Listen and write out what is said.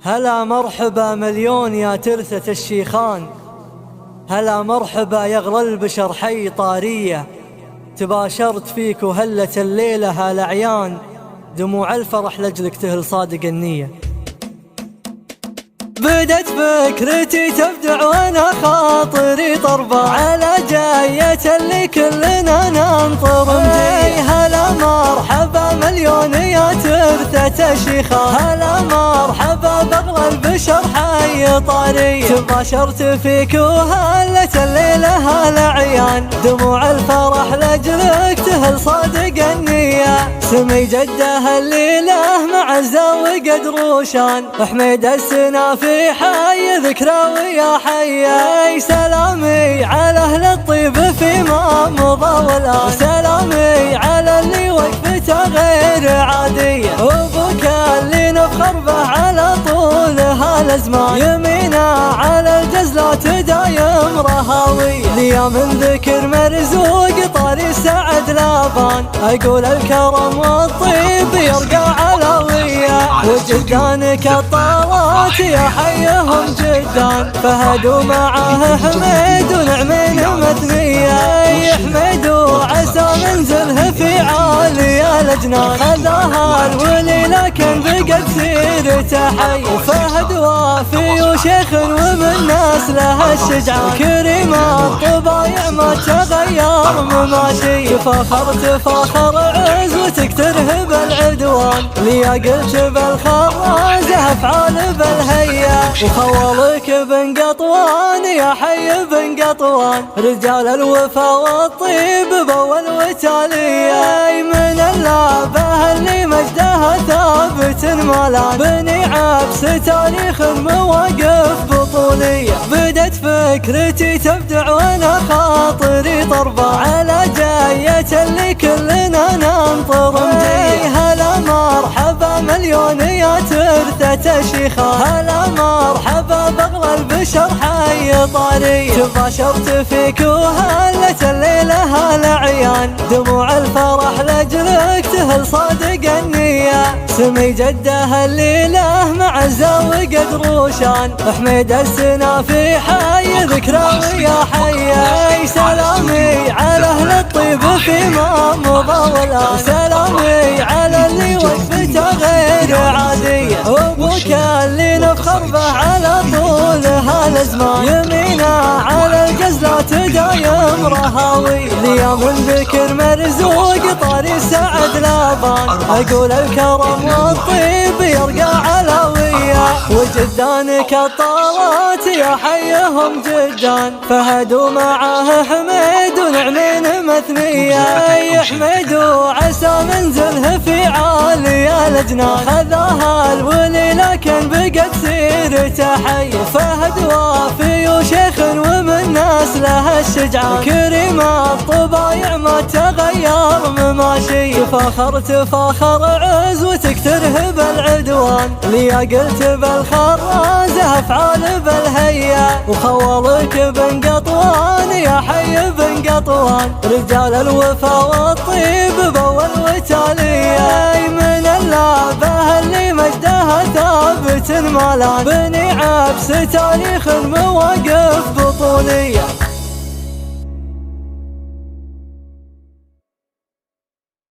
هلا مرحبا مليون يا ترثة الشيخان، هلا مرحبا يغلى البشر حي طارية. تباشرت فيك وهلت الليلة هالعيان، دموع الفرح لجلك تهل صادق النية. بدت فكرتي تبدع وانا خاطري طربة على جاية اللي كلنا ننطر. هلا مرحبا مليون يا ترثة الشيخان، هلا مرحبا بغلى البشر حي طاري. تباشرت فيك وهلت الليلة هالعيان، دموع الفرح لجلك تهل صادق النية. سمي جده الليلة معزة وقدروشان، حميد السنا في حي ذكرى ويا حي. سلامي على اهل الطيب فيما مضى والآن، سلامي على اللي وقفته غير عادية، وابوك اللي نفخر به على طول هالازمان. يمينا على الجزلات دايم رهاوية، ليا من ذكر مرزوق طاري سعد لابان. اقول الكرم والطيب يرقى علوية، وجدانك الطارات يا حيهم جدان. فهد ومعاه حميد ونعمين مثنية، حميد وعسى منزله في عالي الأجنان. خذاها الولي لكن بقت سيرته حي، وفهد وافي وشيخ ومن ناس له الشجعان. كريم الطبايع ما تغير مماشي، تفاخر عزوتك ترهب العدوان. ليا قلت بالخراز افعال بالهيا، وخولك بن قطوان يا حي بن قطوان. رجال الوفا والطيب بول وتالية، من اللابه اللي مجدها ثابت مالان. بني عبس تاريخ مواقف بطولية، بدت فكرتي تبدع وانا خاطري طربة على جاية اللي كلنا ننطر. هلا مرحبا مليون يا ترثة الشيخان، هلا مرحبا بغلى البشر حي طاري. تباشرت فيك وهلت الليلة هالعيان، دموع الفرح لجلك تهل صادق النية. سمي جده الليلة معزة وقدروشان، حميد السنا في حي ذكرى ويا حي. سلامي على اهل الطيب فيما مضى والآن، سلامي على اللي وقفته غير عادية، وابوك اللي نفخر به على طول هالازمان. يمينا على الجزلات دايم رهاوي، ليا من ذكر مرزوق طاري سعد لابان. اقول الكرم والطيب يرقى علوية، وجدانك الطارات يا حيهم جدان. فهد ومعاه حميد ونعمين مثنية، حميد وعسى منزله في عالي الأجنان. خذاها الولي لكن بقت سيرته حي، فهد وافي وشيخ ومن ناس له الشجعان. كريم الطبايع ما تغير مماشي، تفاخر عزوتك ترهب العدوان. ليا قلت بالخراز افعال بالهيا، وخولك بن قطوان يا حي بن قطوان. رجال الوفا والطيب بول وتالية، من اللابه اللي مجدها ثابت مالان. بني عبس تاريخ مواقف بطولية.